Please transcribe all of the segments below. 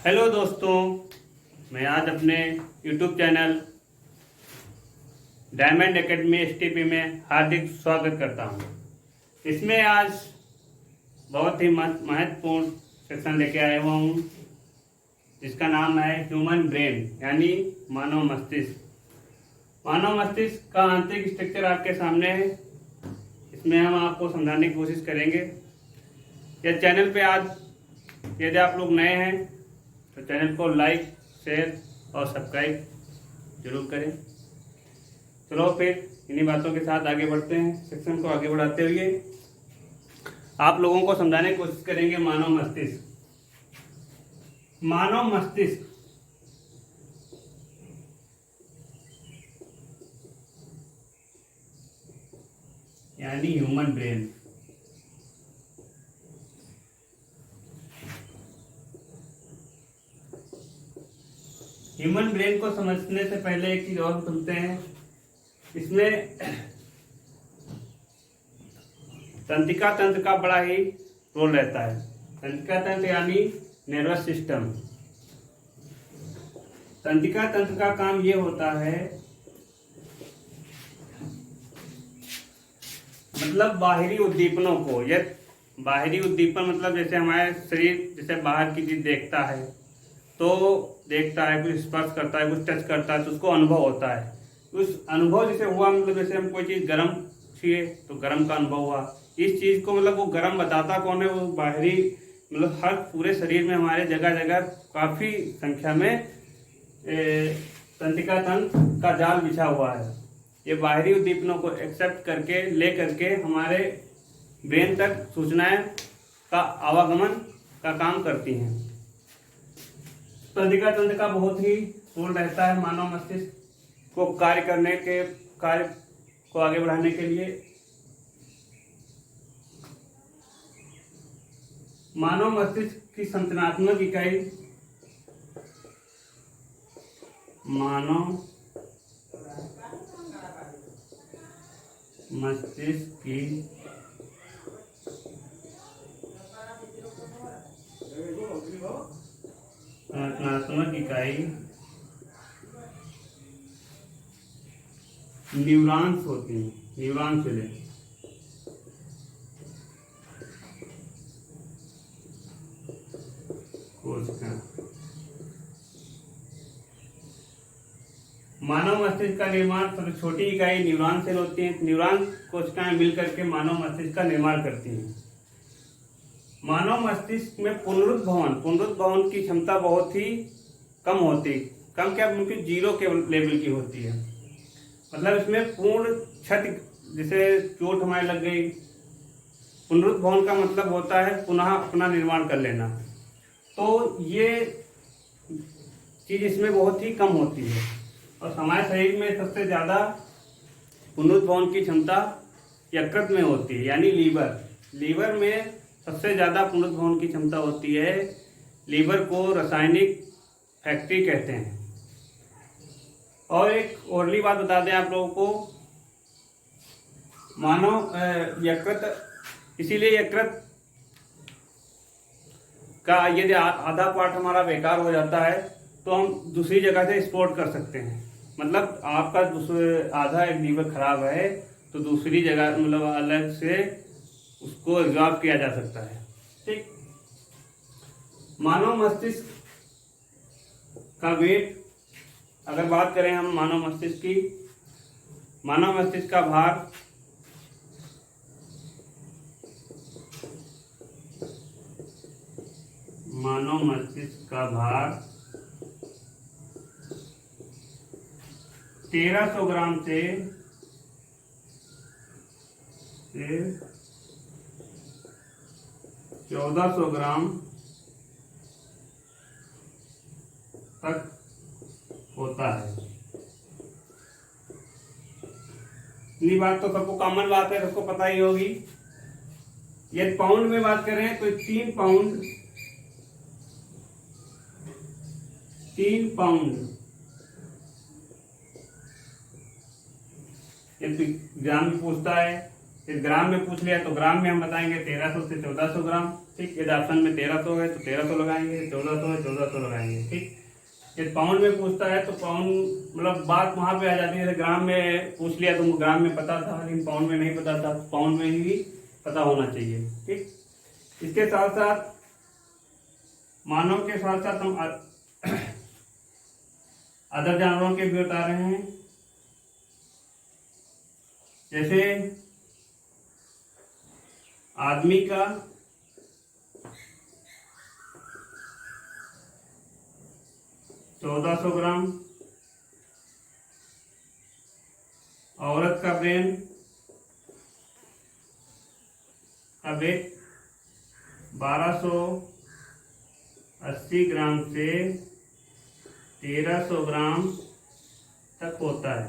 Hello दोस्तों, मैं आज अपने YouTube channel diamond academy STP में हार्दिक स्वागत करता हूं। इसमें आज बहुत ही महत्वपूर्ण सेक्शन लेके आया हुआ हूं, जिसका नाम है ह्यूमन ब्रेन यानी मानव मस्तिष्क। मानव मस्तिष्क का आंतरिक स्ट्रक्चर आपके सामने है। इसमें हम आपको समझाने की कोशिश करेंगे। यह चैनल पे आज यदि आप लोग नए हैं तो चैनल को लाइक, शेयर और सब्सक्राइब जरूर करें। चलो फिर इन्हीं बातों के साथ आगे बढ़ते हैं। सेक्शन को आगे बढ़ाते हुए आप लोगों को समझाने की कोशिश करेंगे मानव मस्तिष्क। मानव मस्तिष्क यानी ह्यूमन ब्रेन। ह्यूमन ब्रेन को समझने से पहले एक चीज और सुनते हैं। इसमें तंत्रिका तंत्र का बड़ा ही रोल रहता है। तंत्रिका तंत्र यानी नर्वस सिस्टम। तंत्रिका तंत्र का काम ये होता है, मतलब बाहरी उद्दीपनों को, यह बाहरी उद्दीपन मतलब जैसे हमारे शरीर जैसे बाहर की चीज देखता है तो देखता है, कुछ स्पर्श करता है, कुछ टच करता है तो उसको अनुभव होता है। उस अनुभव जैसे हुआ, मतलब जैसे हम कोई चीज़ गर्म छुए तो गर्म का अनुभव हुआ। इस चीज़ को मतलब वो गर्म बताता कौन है? वो बाहरी, मतलब हर पूरे शरीर में हमारे जगह जगह काफ़ी संख्या में तंत्रिका तंत्र का जाल बिछा हुआ है। ये बाहरी उद्दीपनों को एक्सेप्ट करके ले करके हमारे ब्रेन तक सूचनाएं का आवागमन का काम करती हैं। तंत्रिका तंत्र का बहुत ही रोल रहता है मानव मस्तिष्क को कार्य को आगे बढ़ाने के लिए। मानव मस्तिष्क की संरचनात्मक इकाई मानव मस्तिष्क की संरचनात्मक इकाई न्यूरॉन्स होती हैं। न्यूरॉन्स से कोशिका। मानव मस्तिष्क का निर्माण, सबसे छोटी इकाई न्यूरॉन सेल होती है। न्यूरॉन कोशिकाएं मिलकर के मानव मस्तिष्क का निर्माण करती हैं। मानव मस्तिष्क में पुनरुद्भवन की क्षमता बहुत ही कम होती। कम क्या, बिल्कुल जीरो के लेवल की होती है। मतलब इसमें पूर्ण क्षति, जैसे चोट हमारे लग गई, पुनरुद्भवन का मतलब होता है पुनः अपना निर्माण कर लेना। तो ये चीज इसमें बहुत ही कम होती है। और हमारे शरीर में सबसे ज्यादा पुनरुद्भवन की क्षमता यकृत में होती है, यानी लीवर में सबसे ज्यादा पुनरुद्भवन की क्षमता होती है। लीवर को रासायनिक फैक्ट्री कहते हैं। और एक औरली बात बता दें आप लोगों को, मानव यकृत, इसीलिए यकृत का यदि आधा पार्ट हमारा बेकार हो जाता है तो हम दूसरी जगह से एक्सपोर्ट कर सकते हैं। मतलब आपका आधा एक लीवर खराब है तो दूसरी जगह, मतलब अलग से उसको एब्जॉर्ब किया जा सकता है। ठीक। मानव मस्तिष्क का वेट, अगर बात करें हम मानव मस्तिष्क की, मानव मस्तिष्क का भार मानव मस्तिष्क का भार 1300 ग्राम से 1400 ग्राम तक होता है। ये बात तो सबको कॉमन बात है, सबको पता ही होगी। यदि पाउंड में बात करें तो 3 पाउंड एग्जाम भी पूछता है फिर ग्राम में पूछ लिया तो ग्राम में हम बताएंगे 1300 से 1400 ग्राम। ठीक, यदि ऑप्शन में 1300 है तो 1300 लगाएंगे, 1400 है 1400 लगाएंगे। ठीक, यदि पाउंड में पूछता है तो पाउंड मतलब बात वहाँ पे आ जाती है। जैसे ग्राम में पूछ लिया तो ग्राम में पता था, लेकिन पाउंड में नहीं पता था, पाउंड में ही पता होना चाहिए। ठीक, इसके साथ साथ मानव के साथ साथ हम अदर जानवरों के भी बता रहे हैं। जैसे आदमी का 1400 ग्राम, औरत का ब्रेन का वेट 1280 ग्राम से 1300 ग्राम तक होता है।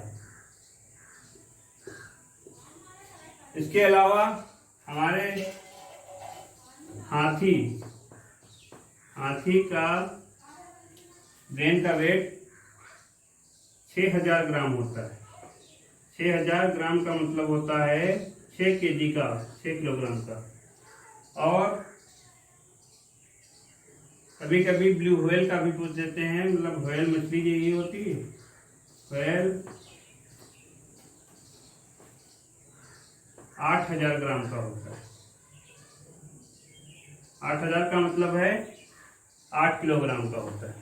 इसके अलावा हमारे हाथी का ब्रेन का वेट 6000 ग्राम होता है। 6000 ग्राम का मतलब होता है 6 केजी का, 6 किलोग्राम का। और कभी कभी ब्लू व्हेल का भी पूछ देते हैं, मतलब व्हेल मछली यही होती है। व्हेल 8000 ग्राम का होता है। 8000 का मतलब है 8 किलोग्राम का होता है।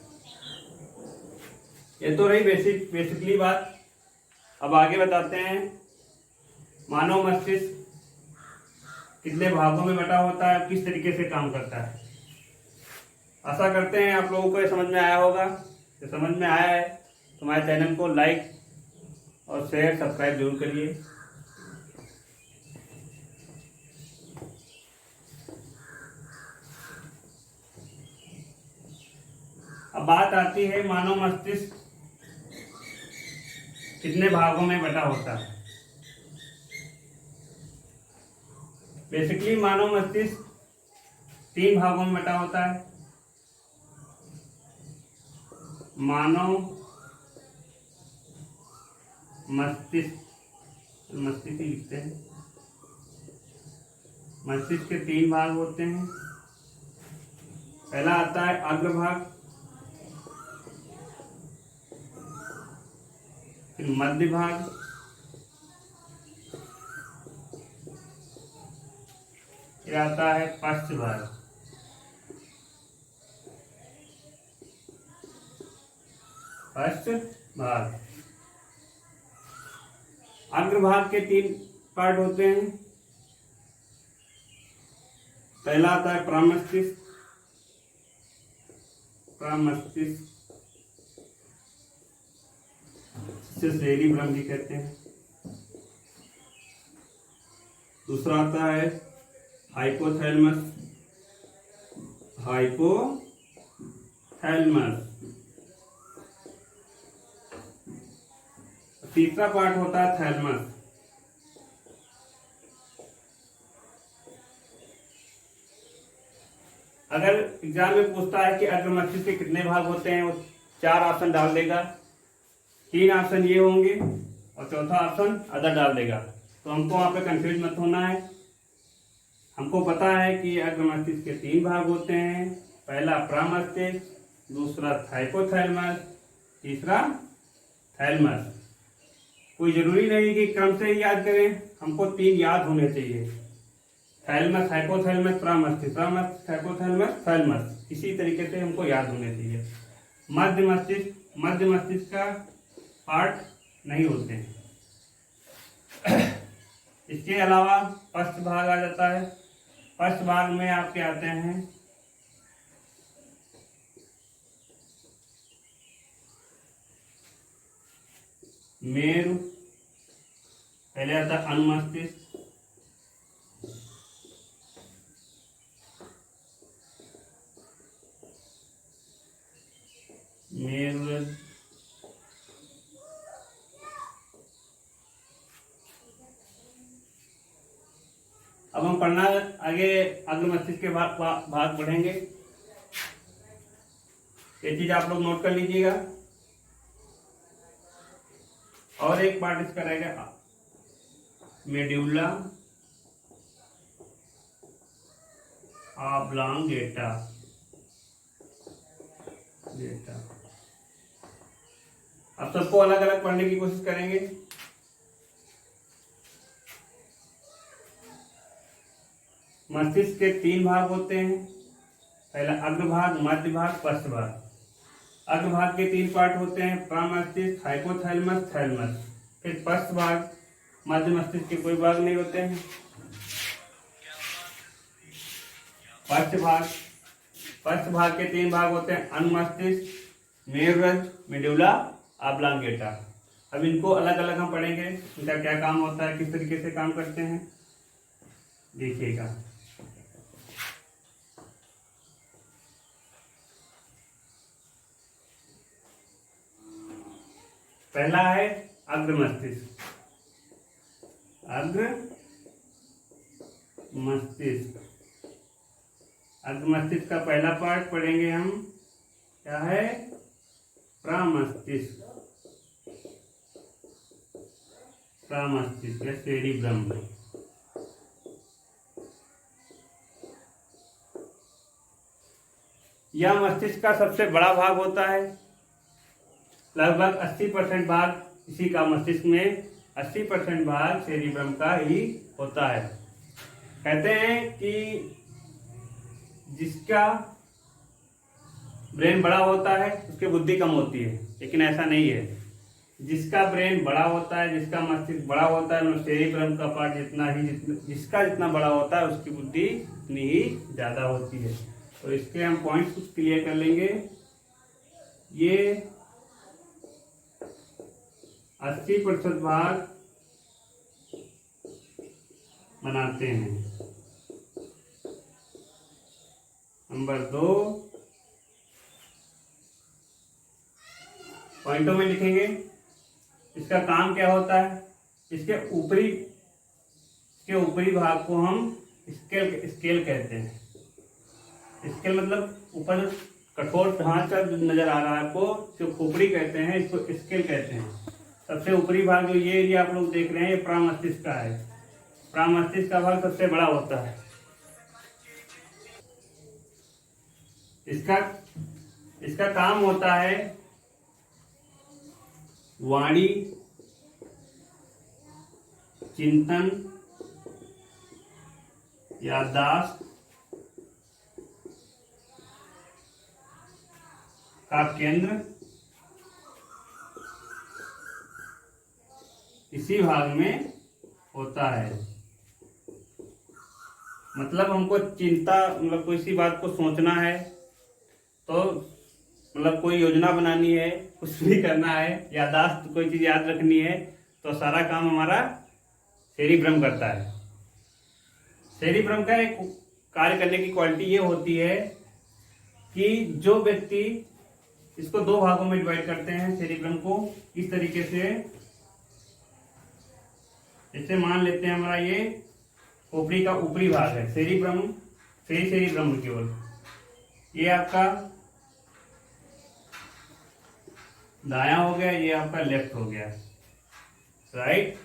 ये तो रही बेसिकली बात। अब आगे बताते हैं मानव मस्तिष्क कितने भागों में बटा होता है, किस तरीके से काम करता है। आशा करते हैं आप लोगों को ये समझ में आया होगा। जो समझ में आया है तो हमारे चैनल को लाइक और शेयर सब्सक्राइब जरूर करिए। अब बात आती है मानव मस्तिष्क कितने भागों में बटा होता है। बेसिकली मानव मस्तिष्क 3 भागों में बटा होता है। मानव मस्तिष्क ही लिखते हैं। मस्तिष्क के 3 भाग होते हैं। पहला आता है अग्रभाग, फिर मध्य भाग, फिर आता है पश्च भाग। पश्च भाग। अग्रभाग के 3 पार्ट होते हैं। पहला आता है प्रमस्तिष्क। सेरिब्रम भी कहते हैं। दूसरा आता है हाइपोथैलेमस। तीसरा पार्ट होता है थैलेमस। अगर एग्जाम में पूछता है कि अग्र मस्तिष्क के कितने भाग होते हैं, वो 4 ऑप्शन डाल देगा। 3 ऑप्शन ये होंगे और चौथा ऑप्शन अदर डाल देगा। तो हमको वहाँ पे कंफ्यूज मत होना है। हमको पता है कि अग्र मस्तिष्क के 3 भाग होते हैं। पहला प्रमस्तिष्क, दूसरा हाइपोथैलेमस, तीसरा थैलेमस। कोई जरूरी नहीं कि क्रम से ही याद करें, हमको 3 याद होने चाहिए। थैलेमस, हाइपोथैलेमस, प्रमस्तिष्क, हाइपोथैलेमस, थैलेमस। इसी तरीके से हमको याद होने चाहिए। मध्य मस्तिष्क का पार्ट नहीं होते हैं। इसके अलावा पश्च भाग आ जाता है। पश्च भाग में आपके आते हैं मेरु, पहले आता है अनुमस्तिष्क, मेरुरज, अब हम पढ़ना आगे अग्र मस्तिष्क के भाग पढ़ेंगे। ये चीज आप लोग नोट कर लीजिएगा। और एक पार्ट इसका रहेगा मेड्यूला ऑब्लांगेटा डेटा। अब सबको अलग अलग पढ़ने की कोशिश करेंगे। मस्तिष्क के 3 भाग होते हैं। पहला अग्रभाग, मध्य भाग, पश्च भाग। अग्रभाग के 3 पार्ट होते हैं, प्रमस्तिष्क, हाइपोथैलेमस, थैलेमस। फिर पश्च भाग, मध्य मस्तिष्क के कोई भाग नहीं होते हैं। पश्च भाग के 3 भाग होते हैं, अनुमस्तिष्क, मेरुरज्जु, मेडुला ऑब्लांगेटा। अब इनको अलग अलग हम पढ़ेंगे, इनका क्या काम होता है, किस तरीके से काम करते हैं, देखिएगा। पहला है अग्र मस्तिष्क। अग्र मस्तिष्क का पहला पार्ट पढ़ेंगे हम, क्या है, प्रमस्तिष्क या सेरिब्रम। यह मस्तिष्क का सबसे बड़ा भाग होता है। लगभग 80% भाग इसी का मस्तिष्क में 80% भाग सेरिब्रम का ही होता है। कहते हैं कि जिसका ब्रेन बड़ा होता है उसकी बुद्धि कम होती है, लेकिन ऐसा नहीं है। जिसका ब्रेन बड़ा होता है, जिसका मस्तिष्क बड़ा होता है, सेरिब्रम का पार्ट जिसका जितना बड़ा होता है उसकी बुद्धि उतनी ही ज्यादा होती है। तो इसके हम पॉइंट्स कुछ क्लियर कर लेंगे। ये 80% भाग बनाते हैं। नंबर 2 पॉइंटों में लिखेंगे इसका काम क्या होता है। इसके ऊपरी भाग को हम स्केल कहते हैं। स्केल मतलब ऊपर कठोर ढांचा जो नजर आ रहा है आपको, जो खोपड़ी कहते हैं, इसको स्केल कहते हैं। सबसे ऊपरी भाग जो ये एरिया आप लोग देख रहे हैं, ये प्रमस्तिष्क का है। प्रमस्तिष्क का भाग सबसे बड़ा होता है। इसका काम होता है वाणी, चिंतन, याददाश्त का केंद्र इसी भाग में होता है। मतलब हमको चिंता, मतलब कोई सी बात को सोचना है, तो मतलब कोई योजना बनानी है, कुछ भी करना है, याददाश्त कोई चीज याद रखनी है, तो सारा काम हमारा सेरिब्रम करता है। सेरिब्रम का एक कार्य करने की क्वालिटी ये होती है कि जो व्यक्ति, इसको 2 भागों में डिवाइड करते हैं सेरिब्रम को इस तरीके से। जैसे मान लेते हैं हमारा ये खोपड़ी का ऊपरी भाग है, सेरिब्रम केवल ये आपका दायां हो गया, ये आपका लेफ्ट हो गया, राइट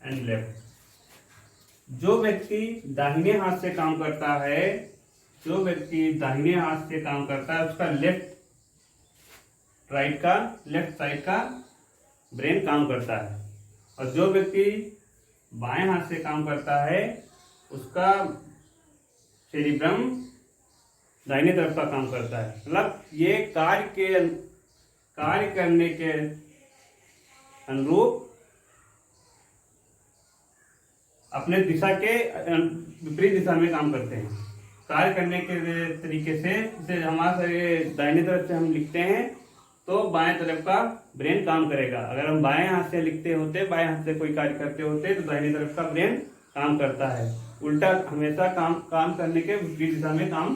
एंड लेफ्ट। जो व्यक्ति दाहिने हाथ से काम करता है, उसका लेफ्ट साइड का ब्रेन काम करता है, और जो व्यक्ति बाएं हाथ से काम करता है उसका सेरिब्रम दाहिने तरफ का काम करता है। मतलब ये कार्य करने के अनुरूप अपने दिशा के विपरीत दिशा में काम करते हैं। कार्य करने के तरीके से, जैसे हमारे दाहिने तरफ से हम लिखते हैं तो बाएं तरफ का ब्रेन काम करेगा। अगर हम बाएं हाथ से लिखते होते, बाएं हाथ से कोई कार्य करते होते, तो दाहिने तरफ का ब्रेन काम करता है। उल्टा हमेशा काम करने के विपरीत दिशा में काम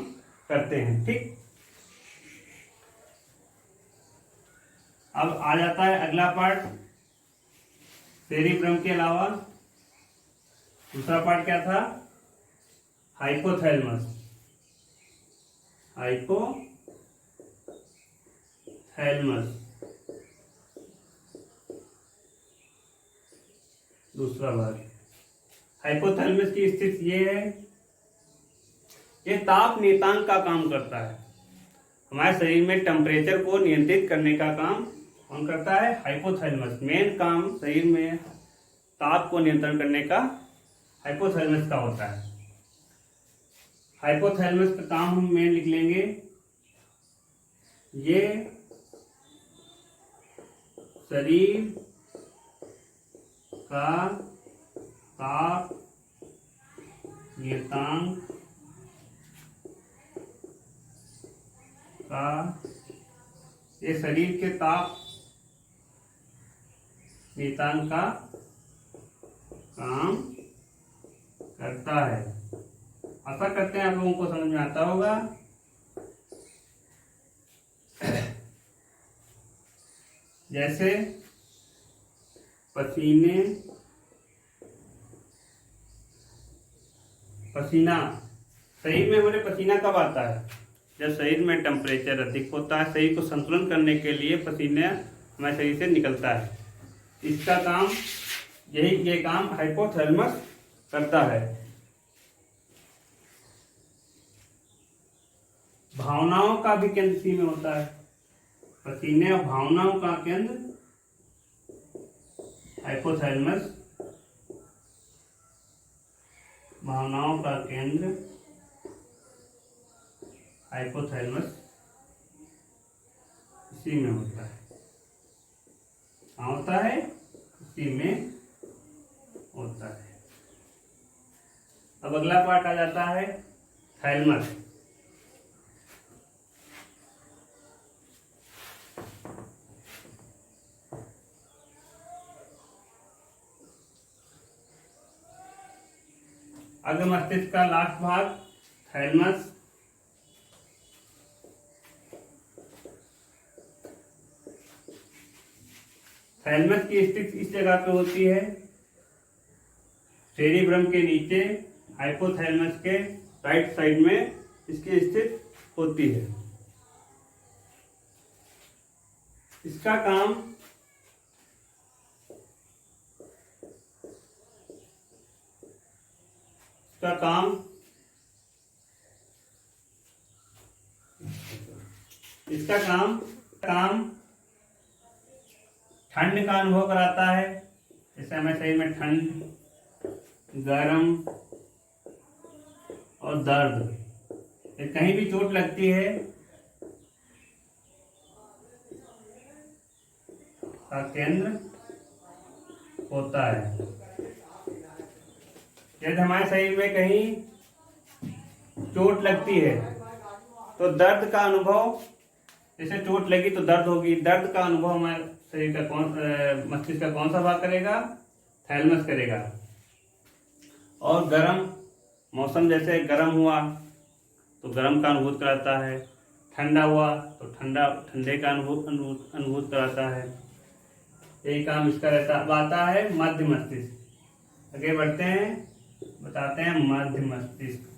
करते हैं। ठीक, अब आ जाता है अगला पार्ट। सेरिब्रम के अलावा दूसरा पार्ट क्या था, हाइपोथैलेमस। दूसरा भाग। हाइपोथैलेमस की स्थिति ये है ये ताप नियतांक का काम करता है। हमारे शरीर में टेम्परेचर को नियंत्रित करने का काम कौन करता है? हाइपोथैलेमस। मेन काम शरीर में ताप को नियंत्रण करने का हाइपोथैलेमस का होता है। हाइपोथैलेमस का काम हम मेन लिख लेंगे, ये शरीर का ताप नियतांक का, ये शरीर के ताप नियतांक का काम करता है। आशा करते हैं आप लोगों को समझ में आता होगा। जैसे पसीना, शरीर में हमारे पसीना कब आता है? जब शरीर में टेम्परेचर अधिक होता है। शरीर को संतुलन करने के लिए पसीना हमारे शरीर से निकलता है। इसका काम ये काम हाइपोथैलेमस करता है। भावनाओं का भी केंद्र इसी में होता है। पसीने और भावनाओं का केंद्र हाइपोथैलेमस, भावनाओं का केंद्र हाइपोथैलेमस इसी में होता है। कहाँ होता है? इसी में होता है। अब अगला पार्ट आ जाता है थैलेमस। अग्र मस्तिष्क का लास्ट भाग थैलेमस। थैलेमस की स्थिति इस जगह पे होती है, सेरिब्रम के नीचे हाइपोथैलेमस के राइट साइड में इसकी स्थिति होती है। इसका काम इसका काम ठंड का अनुभव कराता है। जैसे हमें शरीर में ठंड, गरम और दर्द, कहीं भी चोट लगती है का केंद्र होता है। यदि हमारे शरीर में कहीं चोट लगती है तो दर्द का अनुभव, जैसे चोट लगी तो दर्द होगी, दर्द का अनुभव हमारे शरीर का मस्तिष्क का कौन सा भाग करेगा? थैलेमस करेगा। और गर्म मौसम, जैसे गर्म हुआ तो गर्म का अनुभूत कराता है, ठंडा हुआ तो ठंडे का अनुभूत कराता है। यही काम इसका रहता। अब आता है मध्य मस्तिष्क। आगे बढ़ते हैं, बताते हैं मध्य मस्तिष्क।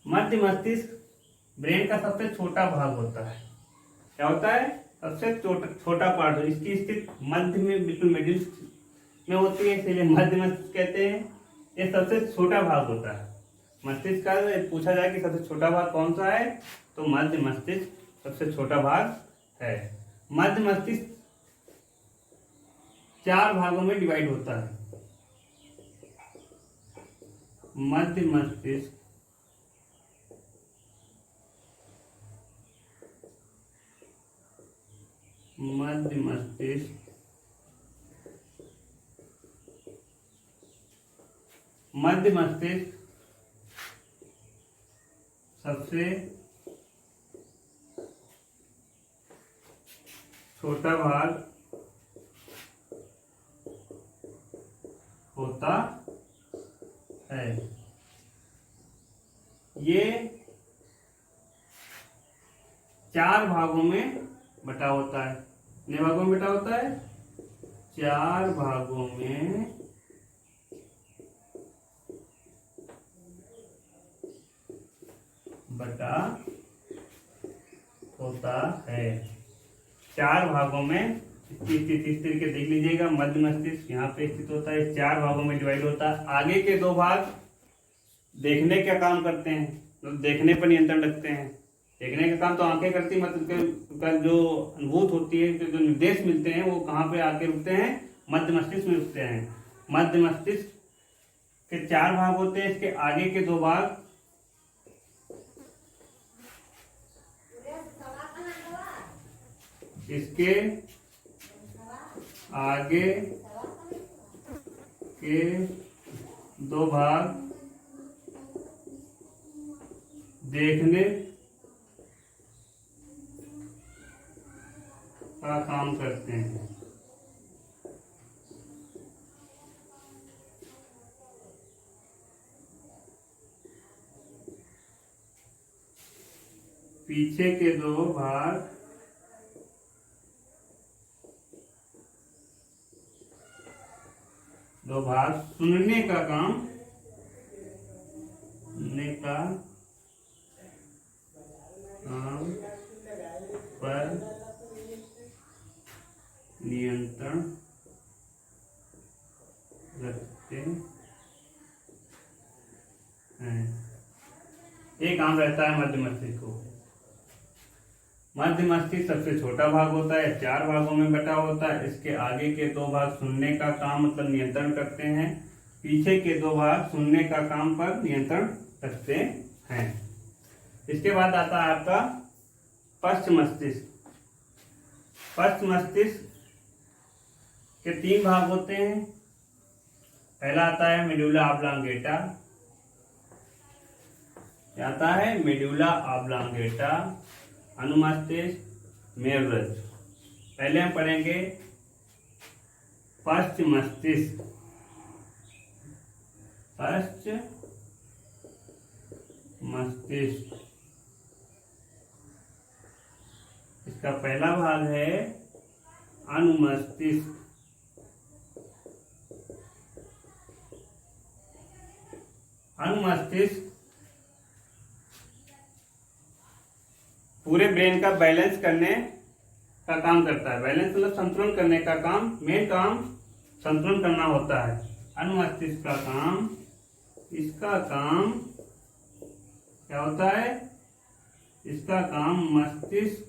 मध्य मस्तिष्क ब्रेन का सबसे छोटा भाग होता है। क्या होता है? सबसे छोटा पार्ट। इसकी स्थिति मध्य में, बिल्कुल मिडिल में होती है, इसलिए मध्य मस्तिष्क कहते हैं। ये सबसे छोटा भाग होता है मस्तिष्क का। पूछा जाए कि सबसे छोटा भाग कौन सा है, तो मध्य मस्तिष्क सबसे छोटा भाग है। मध्य मस्तिष्क 4 भागों में डिवाइड होता है। मध्य मस्तिष्क सबसे छोटा भाग होता है। ये 4 भागों में बटा होता है। कितने भागों में बटा होता है? 4 भागों में बटा होता है। 4 भागों में उसकी स्थिति इस तरीके देख लीजिएगा। मध्य मस्तिष्क यहाँ पे स्थित होता है, 4 भागों में डिवाइड होता है। आगे के 2 भाग देखने का काम करते हैं, मतलब देखने पर नियंत्रण रखते हैं। देखने का काम तो आंखें करती है, मतलब का जो अनुभूत होती है, जो निर्देश मिलते हैं वो कहाँ पे आके रुकते हैं, मध्य मस्तिष्क में रुकते हैं। मध्य मस्तिष्क के 4 भाग होते हैं, इसके आगे के 2 भाग इसके आगे के 2 भाग देखने का काम करते हैं। पीछे के 2 भाग सुनने का काम पर नियंत्रण रखते हैं। ये काम रहता है मध्य मस्तिष्क को। मध्य मस्तिष्क सबसे छोटा भाग होता है, 4 भागों में बटा होता है। इसके आगे के 2 भाग सुनने का काम मतलब नियंत्रण करते हैं, पीछे के 2 भाग सुनने का काम पर नियंत्रण रखते हैं। इसके बाद आता है आपका पश्च मस्तिष्क। पश्च मस्तिष्क के 3 भाग होते हैं। पहला आता है मेडुला ऑब्लांगेटा, आता है मेडुला ऑब्लांगेटा, अनुमस्तिष्क, मेरुरज्जु। पहले हम पढ़ेंगे पश्च मस्तिष्क। पश्च मस्तिष्क, इसका पहला भाग है अनुमस्तिष्क। अनुमस्तिष्क पूरे ब्रेन का बैलेंस करने का काम करता है। बैलेंस मतलब संतुलन करने का काम, मेन काम संतुलन करना होता है। अनुमस्तिष्क का काम, इसका काम क्या होता है, इसका काम मस्तिष्क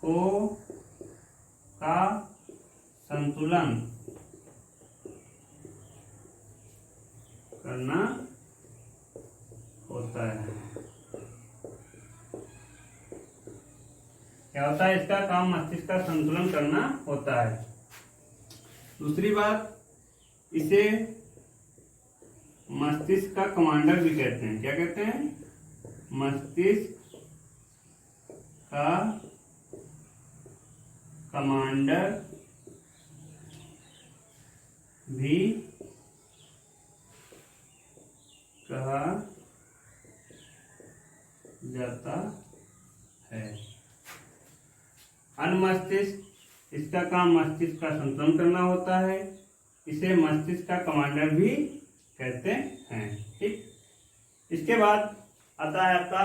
को का संतुलन करना होता है। क्या होता है, इसका काम मस्तिष्क का संतुलन करना होता है। दूसरी बात, इसे मस्तिष्क का कमांडर भी कहते हैं। क्या कहते हैं, मस्तिष्क का कमांडर भी कहा जाता है। अनुमस्तिष्क, इसका काम मस्तिष्क का संतुलन करना होता है, इसे मस्तिष्क का कमांडर भी कहते हैं। ठीक, इसके बाद आता है आपका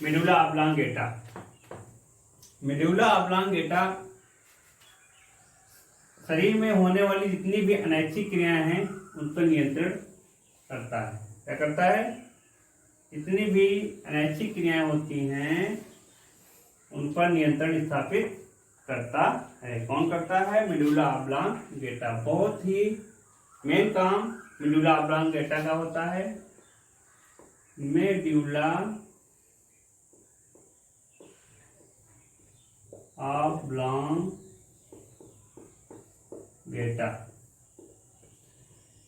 मेडुला ऑब्लांगेटा। मेडुला ऑब्लांगेटा शरीर में होने वाली जितनी भी अनैच्छिक क्रियाएं हैं उन पर नियंत्रण करता है। क्या करता है, जितनी भी अनैच्छिक क्रियाएं होती हैं उन पर नियंत्रण स्थापित करता है। कौन करता है, मेडुला ऑब्लांगेटा। बहुत ही मेन काम मेडुला ऑब्लांगेटा का होता है। मेडुला ऑब्लांगेटा,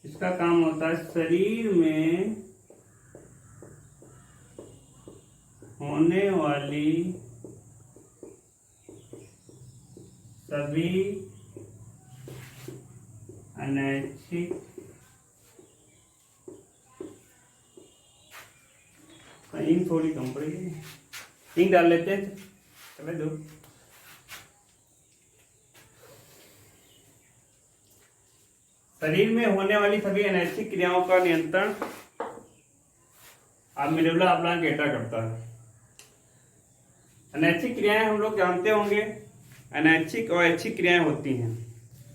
इसका काम होता है शरीर में होने वाली सभी अनैच्छिक इंक थोड़ी कम पड़ेगी, इंक डाल लेते हैं, चले दो। शरीर में होने वाली सभी अनैच्छिक क्रियाओं का नियंत्रण अब मेडुला ऑब्लांगेटा करता है। अनैच्छिक क्रियाएं हम लोग जानते होंगे, अनैच्छिक और ऐच्छिक क्रियाएं होती हैं।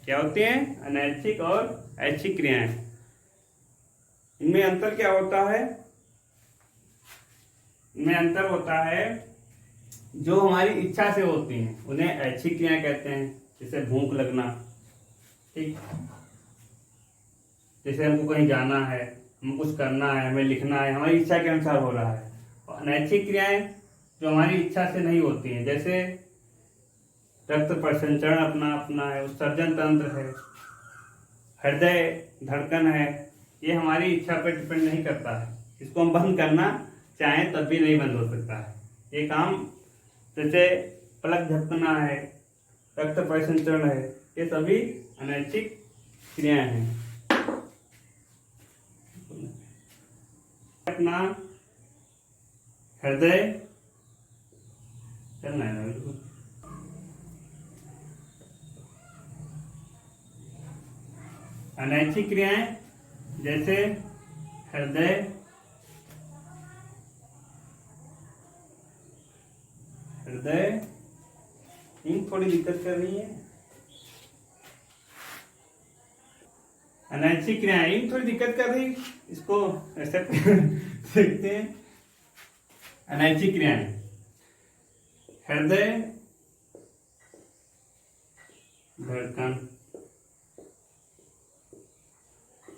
क्या होती हैं? अनैच्छिक और ऐच्छिक क्रियाएं। इनमें अंतर क्या होता है? इनमें अंतर होता है, जो हमारी इच्छा से होती हैं उन्हें ऐच्छिक क्रियाएं कहते हैं, जैसे भूख लगना, ठीक, जैसे हमको कहीं जाना है, हमको कुछ करना है, हमें लिखना है, हमारी इच्छा के अनुसार हो रहा है। और अनैच्छिक क्रियाएं जो हमारी इच्छा से नहीं होती हैं, जैसे रक्त प्रसंचरण अपना अपना है, उत्सर्जन तंत्र है, हृदय धड़कन है, ये हमारी इच्छा पर डिपेंड नहीं करता है। इसको हम बंद करना चाहें तब भी नहीं बंद हो सकता है ये काम। जैसे पलक झपकना है, रक्त प्रसंचरण है, ये सभी अनैच्छिक क्रियाएं हैं। अपना हृदय चलना है बिल्कुल। अनैच्छिक क्रियाएं जैसे हृदय, इंक थोड़ी दिक्कत कर रही है। अनैच्छिक क्रियाएं इंक थोड़ी दिक्कत कर रही, इसको ऐसे देखते हैं। अनैच्छिक क्रियाएं हृदय धड़कन,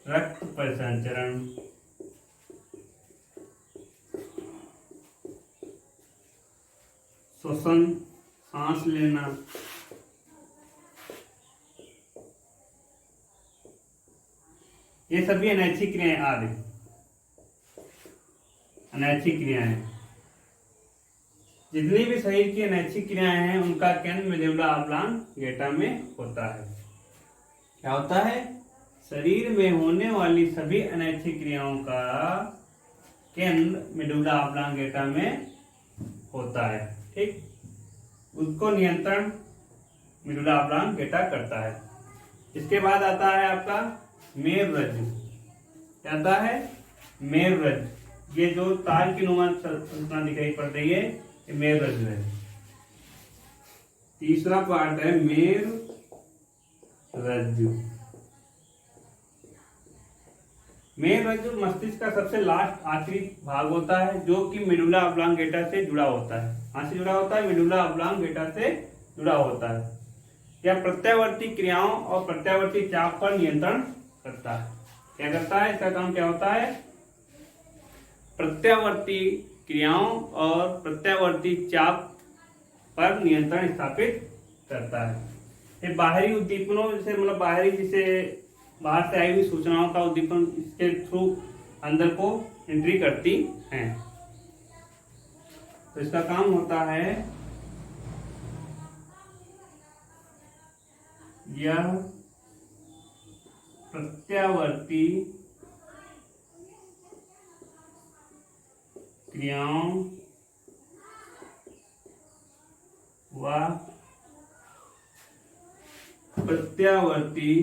रक्त प्रसंचरण, श्वसन सांस लेना, ये सभी अनैच्छिक क्रियाएं आदि अनैच्छिक क्रियाएं। जितनी भी शरीर की अनैच्छिक क्रियाएं हैं उनका केंद्र मेडुला ऑब्लांगेटा में होता है। क्या होता है? शरीर में होने वाली सभी अनैच्छिक क्रियाओं का केंद्र मेडुला ऑब्लांगेटा में होता है, ठीक। उसको नियंत्रण मेडुला ऑब्लांगेटा करता है। इसके बाद आता है आपका मेरुरज्जु। क्या आता है? मेरुरज्जु। ये जो ताल की नुमा संरचना दिखाई पड़ रही है, ये मेरुरज्जु है। तीसरा पार्ट है मेरुरज्जु। मेरुरज्जु मस्तिष्क का सबसे लास्ट आखिरी भाग होता है, जो कि मेडुला ऑब्लांगेटा से जुड़ा होता है। कहाँ से जुड़ा होता है? मेडुला ऑब्लांगेटा से जुड़ा होता है। यह प्रत्यावर्ती क्रियाओं और प्रत्यावर्ती चाप पर नियंत्रण करता है। क्या करता है? इसका काम क्या होता है? प्रत्यावर्ती क्रियाओं और प्रत्यावर्ती चाप पर नियंत्रण स्थापित करता है। ये बाहरी उद्दीपनों से, मतलब बाहरी, जिसे बाहर से आई हुई सूचनाओं का उद्दीपन इसके थ्रू अंदर को एंट्री करती हैं। तो इसका काम होता है यह प्रत्यावर्ती क्रियाओं व प्रत्यावर्ती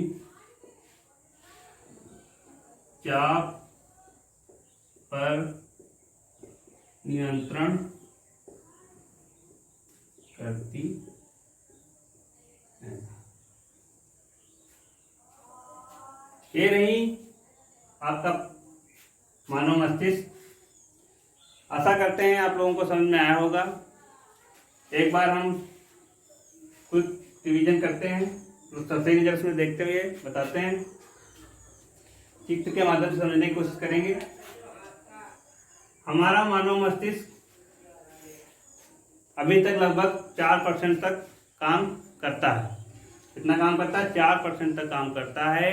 चाप पर नियंत्रण करती है। ये रही आपका मानव मस्तिष्क। आशा करते हैं आप लोगों को समझ में आया होगा। एक बार हम कुछ रिवीजन करते हैं, तो सही नजर में देखते हुए बताते हैं, चित्र के माध्यम से समझने की कोशिश करेंगे। हमारा मानव मस्तिष्क अभी तक लगभग 4% तक काम करता है। कितना काम करता है? 4% तक काम करता है।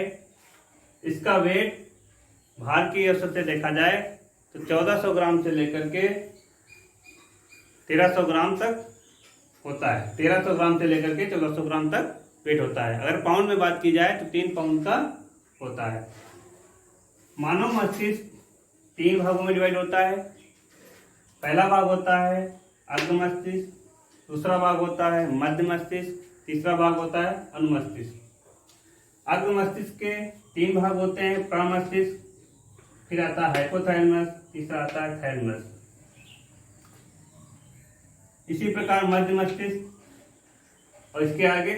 इसका वेट भार की औसत से देखा जाए तो 1400 ग्राम से लेकर के 1300 ग्राम तक होता है। 1300 ग्राम से लेकर के 1400 ग्राम तक वेट होता है। अगर पाउंड में बात की जाए तो 3 पाउंड का होता है। मानव मस्तिष्क 3 भागों में डिवाइड होता है। पहला भाग होता है अर्ध मस्तिष्क, दूसरा भाग होता है मध्य मस्तिष्क, तीसरा भाग होता है अनुमस्तिष्क। अर्ध मस्तिष्क के 3 भाग होते हैं, प्रमस्तिष्क, फिर आता है हाइपोथैलेमस, तीसरा आता है थैलेमस। इसी प्रकार मध्य मस्तिष्क और इसके आगे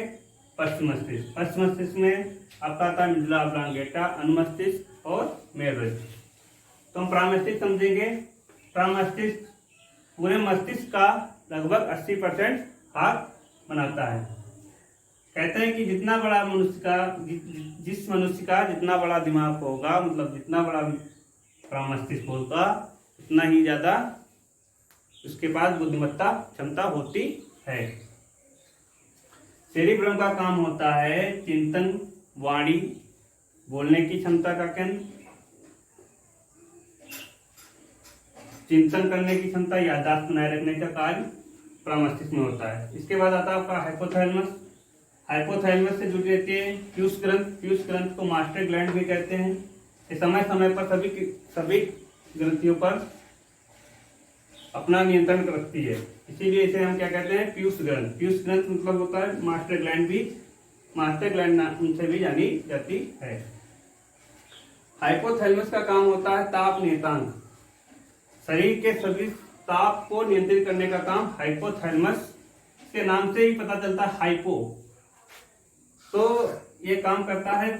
पश्चिम मस्तिष्क। पश्चिम मस्तिष्क में आपका आता है मिडुला ऑब्लांगेटा, अनुमस्तिष्क और मेरुरज्जु। तो हम प्रामस्तिष्क समझेंगे। प्रामस्तिष्क पूरे मस्तिष्क का लगभग 80% भाग बनाता है। कहते हैं कि जितना बड़ा मनुष्य का जिस मनुष्य का जितना बड़ा दिमाग होगा, मतलब जितना बड़ा प्रामस्तिष्क होगा, उतना ही ज़्यादा उसके पास बुद्धिमत्ता क्षमता होती है। सेरिब्रम का काम होता है चिंतन, वाणी, बोलने की क्षमता का केंद्र, चिंतन करने की क्षमता, याददाश्त बनाए रखने का कार्य प्रामस्तिष्क में होता है। इसके बाद आता है आपका हाइपोथैलेमस। हाइपोथैलेमस से जुड़ी रहती है पीयूष ग्रंथ। पीयूष ग्रंथ को मास्टर ग्लैंड भी कहते हैं। ये समय समय पर सभी ग्रंथियों पर अपना नियंत्रण रखती है, इसीलिए इसे हम क्या कहते हैं, पीयूष ग्रंथ। पीयूष ग्रंथ मतलब होता है मास्टर ग्लैंड भी, मास्टर ग्लैंड उनसे भी जानी जाती है। हाइपोथैलेमस का काम होता है ताप नियतांक। शरीर के सभी ताप को नियंत्रित करने का काम हाइपोथैलेमस के नाम से ही पता चलता है, हाइपो, तो ये काम करता है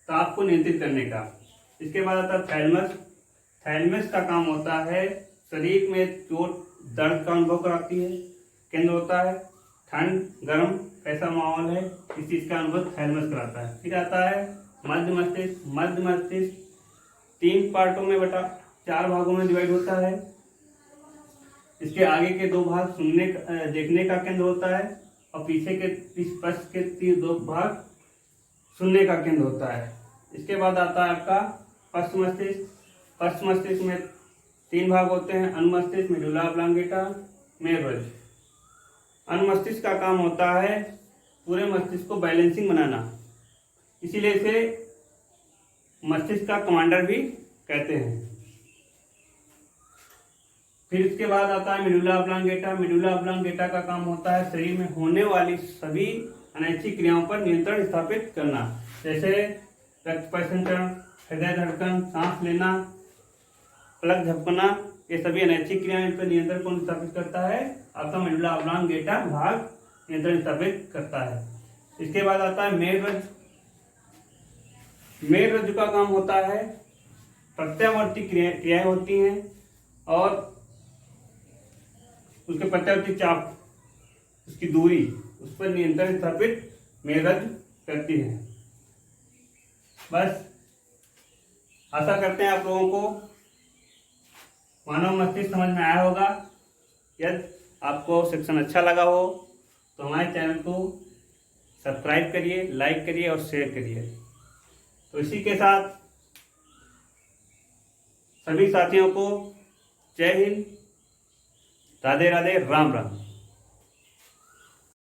ताप को नियंत्रित करने का। इसके बाद आता है थैलेमस। थैलेमस का काम होता है शरीर में चोट दर्द का अनुभव कराती है, केंद्र होता है ठंड गर्म कैसा माहौल है, इस चीज का अनुभव थैलेमस कराता है। फिर आता है मध्य मस्तिष्क। मध्य मस्तिष्क 3 पार्टों में बटा 4 भागों में डिवाइड होता है। इसके आगे के 2 भाग देखने का केंद्र होता है और पीछे के पश्च के 2 भाग सुनने का केंद्र होता है। इसके बाद आता है आपका पश्चिम मस्तिष्क। पश्चिम मस्तिष्क में 3 भाग होते हैं, अनुमस्तिष्क, मेडुला ऑब्लांगेटा, मेरुरज्जु। अनुमस्तिष्क का काम होता है पूरे मस्तिष्क को बैलेंसिंग बनाना, इसीलिए इसे मस्तिष्क का कमांडर भी कहते हैं। फिर इसके बाद आता है मेडुला ऑब्लांगेटा। मेडुला ऑब्लांगेटा का काम होता है शरीर में होने वाली सभी अनैच्छिक क्रियाओं पर नियंत्रण स्थापित करना, जैसे रक्त परिसंचरण, हृदय धड़कन, सांस लेना, पलक झपकना, ये सभी अनैच्छिक क्रियाएं पर नियंत्रण कौन स्थापित करता है, आपका मेडुला ऑब्लांगेटा भाग नियंत्रण स्थापित करता है। इसके बाद आता है मेरुरज्जु। मेरुरज्जु का काम होता है प्रत्यावर्ती क्रियाएं होती हैं और उसके प्रत्यावर्ती चाप, उसकी दूरी, उस पर नियंत्रण स्थापित मेरुरज्जु करती है। बस आशा करते हैं आप लोगों को मानव मस्तिष्क समझ में आया होगा। यदि आपको सेक्शन अच्छा लगा हो तो हमारे चैनल को सब्सक्राइब करिए, लाइक करिए और शेयर करिए। तो इसी के साथ सभी साथियों को जय हिंद, राधे राधे, राम राम।